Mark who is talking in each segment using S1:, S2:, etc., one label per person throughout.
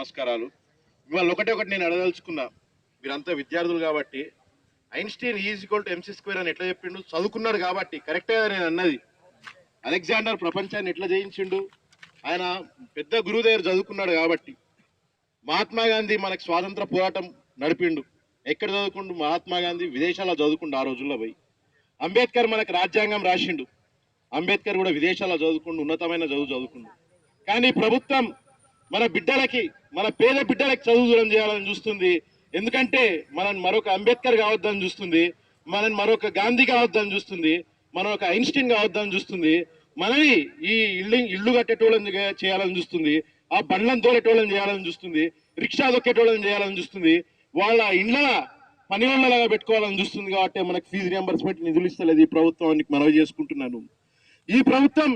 S1: నమస్కారాలు. ఇవాళ ఒకటి నేను అడగదలుచుకున్నా. మీరంతా విద్యార్థులు కాబట్టి Einstein is equal to MC square అని ఎట్లా చెప్పిండు? చదువుకున్నాడు కాబట్టి కరెక్టే నేను అన్నది. అలెగ్జాండర్ ప్రపంచాన్ని ఎట్లా జయించిండు? ఆయన పెద్ద గురువు దగ్గర చదువుకున్నాడు కాబట్టి. మహాత్మా గాంధీ మనకు స్వాతంత్ర పోరాటం నడిపిండు. ఎక్కడ చదువుకుండు? మహాత్మా గాంధీ విదేశాల్లో చదువుకుండు ఆ రోజుల్లో పోయి. అంబేద్కర్ మనకు రాజ్యాంగం రాసిండు. అంబేద్కర్ కూడా విదేశాల్లో చదువుకుండు, ఉన్నతమైన చదువుకుండు. కానీ ప్రభుత్వం మన బిడ్డలకి, మన పేద బిడ్డలకి చదువు దూరం చేయాలని చూస్తుంది. ఎందుకంటే మనం మరొక అంబేద్కర్ కావద్దని చూస్తుంది, మనం మరొక గాంధీ కావద్దని చూస్తుంది, మనం ఒక ఐన్స్టీన్ కావద్దని చూస్తుంది, మనని ఈ ఇల్లు కట్టేటోళ్ళని చేయాలని చూస్తుంది, ఆ బండ్లను తోలేటోళ్ళని చేయాలని చూస్తుంది, రిక్షా దొక్కేటోళ్ళని చేయాలని చూస్తుంది, వాళ్ళ ఇండ్ల పని వాళ్ళలాగా పెట్టుకోవాలని చూస్తుంది. కాబట్టి మనకు ఫీజు రియంబర్స్మెంట్ నిధులు ఇస్తలేదు ఈ ప్రభుత్వం. మనవి చేసుకుంటున్నాను. ఈ ప్రభుత్వం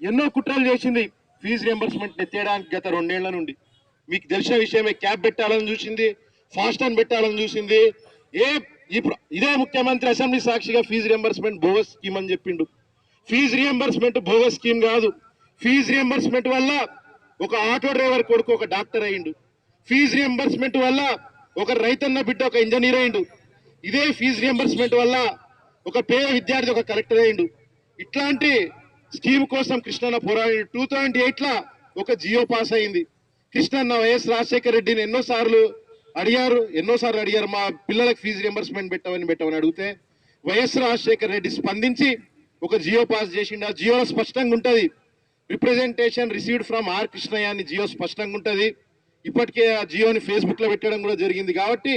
S1: ఎన్నో కుట్రలు చేసింది ఫీజు రియంబర్స్మెంట్ ఎత్తేయడానికి గత 2 ఏళ్ల నుండి. మీకు తెలిసిన విషయమే. క్యాబ్ పెట్టాలని చూసింది, ఫాస్ట్ అని పెట్టాలని చూసింది. ఇదే ముఖ్యమంత్రి అసెంబ్లీ సాక్షిగా ఫీజు రియంబర్స్మెంట్ బోగస్ స్కీమ్ అని చెప్పిండు. ఫీజు రియంబర్స్మెంట్ బోగస్ స్కీమ్ కాదు. ఫీజు రియంబర్స్మెంట్ వల్ల ఒక ఆటో డ్రైవర్ కొడుకు ఒక డాక్టర్ అయ్యిండు. ఫీజు రియంబర్స్మెంట్ వల్ల ఒక రైతన్న బిడ్డ ఒక ఇంజనీర్ అయ్యిండు. ఇదే ఫీజు రియంబర్స్మెంట్ వల్ల ఒక పేద విద్యార్థి ఒక కలెక్టర్ అయ్యిండు. ఇట్లాంటి స్కీమ్ కోసం కృష్ణన్న పోరాడి 2008 ఒక జియో పాస్ అయింది. కృష్ణన్న వైఎస్ రాజశేఖర రెడ్డిని ఎన్నోసార్లు అడిగారు మా పిల్లలకు ఫీజు రియంబర్స్మెంట్ పెట్టమని అడిగితే వైఎస్ రాజశేఖర రెడ్డి స్పందించి ఒక జియో పాస్ చేసిండు. ఆ జియోలో స్పష్టంగా ఉంటుంది, representation received from R Krishnaiah అని జియో స్పష్టంగా ఉంటుంది. ఇప్పటికే ఆ జియోని ఫేస్బుక్ లో పెట్టడం కూడా జరిగింది. కాబట్టి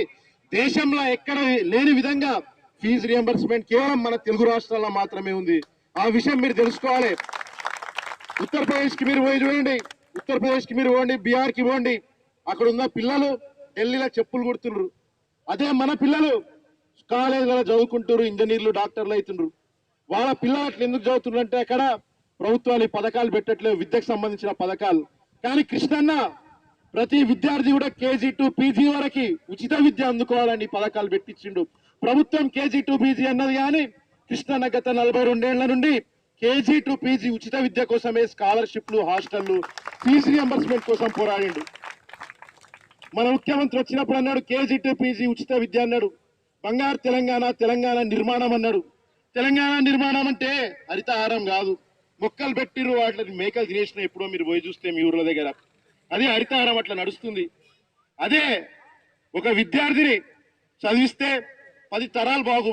S1: దేశంలో ఎక్కడ లేని విధంగా ఫీజు రియంబర్స్మెంట్ కేవలం మన తెలుగు రాష్ట్రాల్లో మాత్రమే ఉంది. ఆ విషయం మీరు తెలుసుకోవాలి. ఉత్తరప్రదేశ్కి మీరు పోయి చూడండి, ఉత్తరప్రదేశ్కి మీరు పోండి, బీహార్కి పోండి, అక్కడ ఉన్న పిల్లలు ఢిల్లీలో చెప్పులు కుడుతున్నారు. అదే మన పిల్లలు కాలేజీలలో చదువుకుంటారు, ఇంజనీర్లు డాక్టర్లు అవుతున్నారు. వాళ్ళ పిల్లలు అట్లా ఎందుకు చదువుతున్నారు అంటే అక్కడ ప్రభుత్వాలు ఈ పథకాలు పెట్టట్లేవు, విద్యకు సంబంధించిన పథకాలు. కానీ కృష్ణన్న ప్రతి విద్యార్థి కూడా కేజీ టు పీజీ వరకు ఉచిత విద్య అందుకోవాలని పథకాలు పెట్టించిండు. ప్రభుత్వం కేజీ టు పీజీ అన్నది, కానీ కృష్ణన్న గత 42 ఏళ్ల నుండి కేజీ టు పీజీ ఉచిత విద్య కోసమే స్కాలర్షిప్లు, హాస్టళ్లు, ఫీజు రియంబర్స్మెంట్ కోసం పోరాడిండు. మన ముఖ్యమంత్రి వచ్చినప్పుడు అన్నాడు కేజీ టు పీజీ ఉచిత విద్య అన్నాడు. బంగారు తెలంగాణ నిర్మాణం అన్నాడు. తెలంగాణ నిర్మాణం అంటే హరితహారం కాదు, మొక్కలు పెట్టిర్రు, వాటిని మేకలు తినేసిన ఎప్పుడో మీరు పోయి చూస్తే మీ ఊర్ల దగ్గర. అదే హరితహారం, అట్లా నడుస్తుంది. అదే ఒక విద్యార్థిని చదివిస్తే 10 తరాలు బాగుపడతాయి.